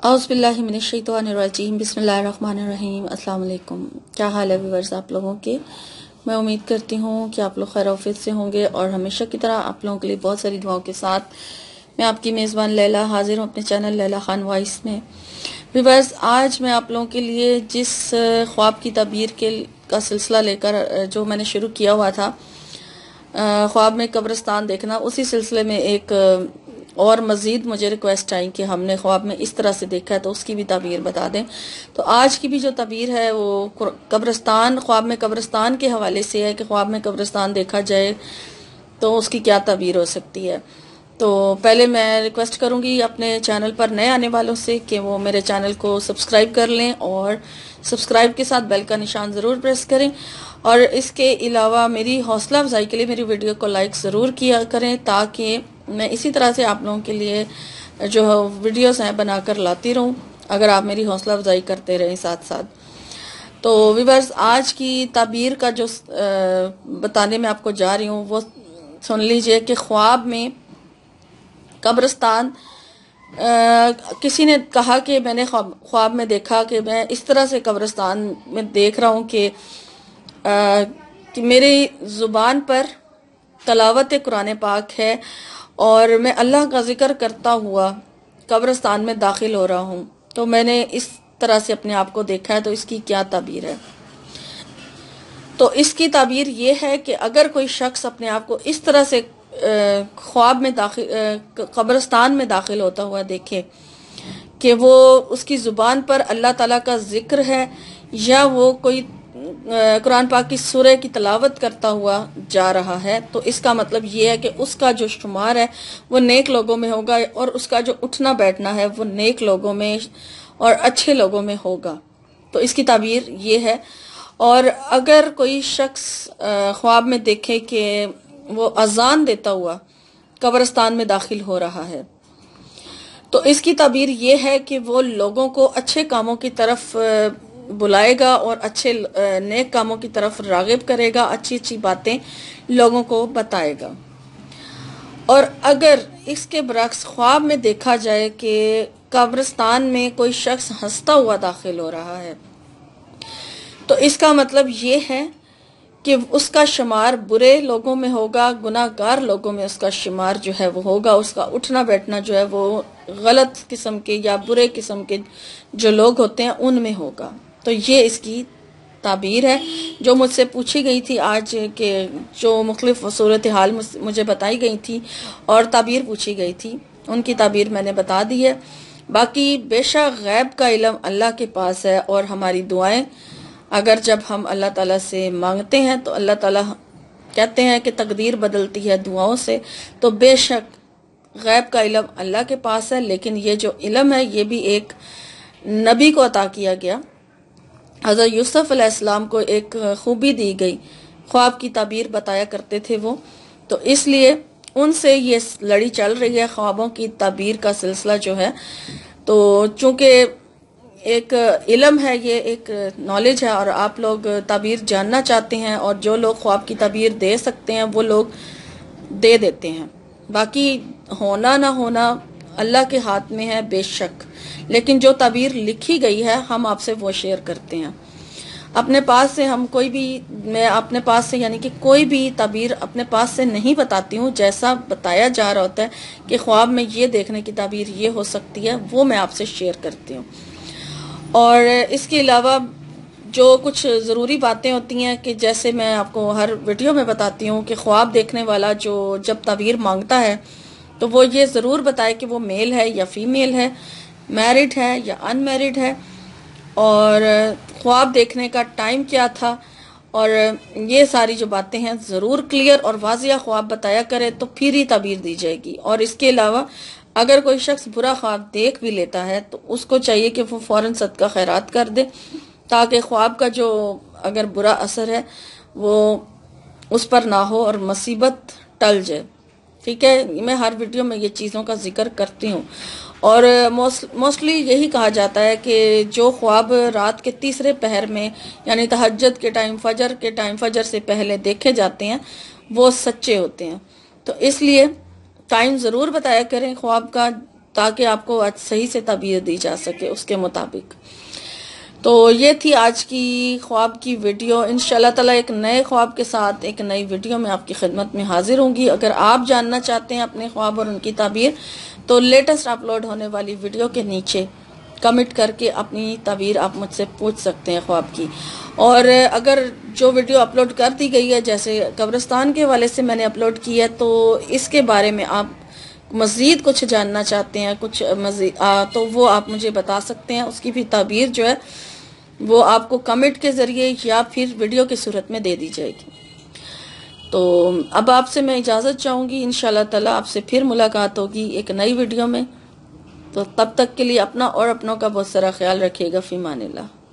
اعوذ باللہ من الشیطان الرجیم بسم اللہ الرحمن الرحیم۔ السلام علیکم، کیا حال ہے ویورز آپ لوگوں کے؟ میں امید کرتی ہوں کہ آپ لوگ خیر وعافیت سے ہوں گے، اور ہمیشہ کی طرح آپ لوگوں کے لیے بہت ساری دعاؤں کے ساتھ میں آپ کی میزبان لیلا حاضر ہوں اپنے چینل لیلا خان وائس میں۔ ویورز، آج میں آپ لوگوں کے لیے جس خواب کی تعبیر کا سلسلہ لے کر جو میں نے شروع کیا ہوا تھا، خواب میں قبرستان دیکھنا، اسی سلسلے میں ایک اور مزید مجھے ریکویسٹ آئی کہ ہم نے خواب میں اس طرح سے دیکھا ہے تو اس کی بھی تعبیر بتا دیں۔ تو آج کی بھی جو تعبیر ہے وہ قبرستان، خواب میں قبرستان کے حوالے سے ہے کہ خواب میں قبرستان دیکھا جائے تو اس کی کیا تعبیر ہو سکتی ہے۔ تو پہلے میں ریکویسٹ کروں گی اپنے چینل پر نئے آنے والوں سے کہ وہ میرے چینل کو سبسکرائب کر لیں، اور سبسکرائب کے ساتھ بیل کا نشان ضرور پریس کریں، اور اس کے علاوہ میری حوصلہ افزائی کے لیے میری ویڈیو کو لائک ضرور کیا کریں، تاکہ میں اسی طرح سے آپ لوگوں کے لیے جو ویڈیوز ہیں بنا کر لاتی رہوں، اگر آپ میری حوصلہ افزائی کرتے رہیں ساتھ ساتھ۔ تو ویورز، آج کی تعبیر کا جو بتانے میں آپ کو جا رہی ہوں وہ سن لیجئے کہ خواب میں قبرستان، کسی نے کہا کہ میں نے خواب میں دیکھا کہ میں اس طرح سے قبرستان میں دیکھ رہا ہوں کہ میری زبان پر تلاوت قرآن پاک ہے، اور میں اللہ کا ذکر کرتا ہوا قبرستان میں داخل ہو رہا ہوں۔ تو میں نے اس طرح سے اپنے آپ کو دیکھا ہے، تو اس کی کیا تعبیر ہے؟ تو اس کی تعبیر یہ ہے کہ اگر کوئی شخص اپنے آپ کو اس طرح سے خواب میں قبرستان میں داخل ہوتا ہوا دیکھے کہ وہ اس کی زبان پر اللہ تعالیٰ کا ذکر ہے، یا وہ کوئی قرآن پاک کی سورہ کی تلاوت کرتا ہوا جا رہا ہے، تو اس کا مطلب یہ ہے کہ اس کا جو شمار ہے وہ نیک لوگوں میں ہوگا، اور اس کا جو اٹھنا بیٹھنا ہے وہ نیک لوگوں میں اور اچھے لوگوں میں ہوگا۔ تو اس کی تعبیر یہ ہے۔ اور اگر کوئی شخص خواب میں دیکھے کہ وہ اذان دیتا ہوا قبرستان میں داخل ہو رہا ہے، تو اس کی تعبیر یہ ہے کہ وہ لوگوں کو اچھے کاموں کی طرف بلائے گا، اور اچھے نیک کاموں کی طرف راغب کرے گا، اچھی اچھی باتیں لوگوں کو بتائے گا۔ اور اگر اس کے برعکس خواب میں دیکھا جائے کہ قبرستان میں کوئی شخص ہنستا ہوا داخل ہو رہا ہے، تو اس کا مطلب یہ ہے کہ اس کا شمار برے لوگوں میں ہوگا، گناہ گار لوگوں میں اس کا شمار جو ہے وہ ہوگا، اس کا اٹھنا بیٹھنا جو ہے وہ غلط قسم کے یا برے قسم کے جو لوگ ہوتے ہیں ان میں ہوگا۔ تو یہ اس کی تعبیر ہے جو مجھ سے پوچھی گئی تھی آج، کہ جو مختلف صورتحال مجھے بتائی گئی تھی اور تعبیر پوچھی گئی تھی، ان کی تعبیر میں نے بتا دی ہے۔ باقی بے شک غیب کا علم اللہ کے پاس ہے، اور ہماری دعائیں اگر جب ہم اللہ تعالیٰ سے مانگتے ہیں تو اللہ تعالیٰ کہتے ہیں کہ تقدیر بدلتی ہے دعاؤں سے، تو بے شک غیب کا علم اللہ کے پاس ہے، لیکن یہ جو علم ہے یہ بھی ایک نبی کو عطا کیا گیا۔ حضرت یوسف علیہ السلام کو ایک خوبی دی گئی، خواب کی تعبیر بتایا کرتے تھے وہ، تو اس لیے ان سے یہ لڑی چل رہی ہے خوابوں کی تعبیر کا سلسلہ جو ہے۔ تو چونکہ ایک علم ہے، یہ ایک نالج ہے، اور آپ لوگ تعبیر جاننا چاہتے ہیں، اور جو لوگ خواب کی تعبیر دے سکتے ہیں وہ لوگ دے دیتے ہیں، باقی ہونا نہ ہونا اللہ کے ہاتھ میں ہے بے شک، لیکن جو تعبیر لکھی گئی ہے ہم آپ سے وہ شیئر کرتے ہیں اپنے پاس سے۔ میں اپنے پاس سے یعنی کہ کوئی بھی تعبیر اپنے پاس سے نہیں بتاتی ہوں، جیسا بتایا جا رہا ہوتا ہے کہ خواب میں یہ دیکھنے کی تعبیر یہ ہو سکتی ہے، وہ میں آپ سے شیئر کرتی ہوں۔ اور اس کے علاوہ جو کچھ ضروری باتیں ہوتی ہیں کہ جیسے میں آپ کو ہر ویڈیو میں بتاتی ہوں کہ خواب دیکھنے والا جو جب تعبیر مانگتا ہے تو وہ یہ ضرور بتائے کہ وہ میل ہے یا فیمیل ہے، میرڈ ہے یا ان میرڈ ہے، اور خواب دیکھنے کا ٹائم کیا تھا، اور یہ ساری جو باتیں ہیں ضرور کلیئر اور واضح خواب بتایا کرے تو پھر ہی تعبیر دی جائے گی۔ اور اس کے علاوہ اگر کوئی شخص برا خواب دیکھ بھی لیتا ہے تو اس کو چاہیے کہ وہ فوراً صدقہ خیرات کر دے، تاکہ خواب کا جو اگر برا اثر ہے وہ اس پر نہ ہو اور مصیبت ٹل جائے۔ ٹھیک ہے، میں ہر ویڈیو میں یہ چیزوں کا ذکر کرتی ہوں، اور موسٹلی یہی کہا جاتا ہے کہ جو خواب رات کے تیسرے پہر میں یعنی تہجد کے ٹائم، فجر سے پہلے دیکھے جاتے ہیں وہ سچے ہوتے ہیں۔ تو اس لیے ٹائم ضرور بتایا کریں خواب کا، تاکہ آپ کو صحیح سے تعبیر دی جا سکے اس کے مطابق۔ تو یہ تھی آج کی خواب کی ویڈیو۔ انشاءاللہ تعالیٰ ایک نئے خواب کے ساتھ ایک نئی ویڈیو میں آپ کی خدمت میں حاضر ہوں گی۔ اگر آپ جاننا چاہتے ہیں اپنے خواب اور ان کی تعبیر تو لیٹسٹ اپلوڈ ہونے والی ویڈیو کے نیچے کمنٹ کر کے اپنی تعبیر آپ مجھ سے پوچھ سکتے ہیں خواب کی۔ اور اگر جو ویڈیو اپلوڈ کر دی گئی ہے، جیسے قبرستان کے حوالے سے میں نے اپلوڈ کی ہے، تو اس کے بارے میں آپ مزید کچھ جاننا چاہتے ہیں، کچھ مزید تو وہ آپ مجھے بتا سکتے ہیں۔ اس کی بھی تعبیر جو ہے وہ آپ کو کمنٹ کے ذریعے یا پھر ویڈیو کی صورت میں دے دی جائے گی۔ تو اب آپ سے میں اجازت چاہوں گی، انشاءاللہ تعالیٰ آپ سے پھر ملاقات ہوگی ایک نئی ویڈیو میں۔ تو تب تک کے لیے اپنا اور اپنوں کا بہت سارا خیال رکھیے گا۔ فی امان اللہ۔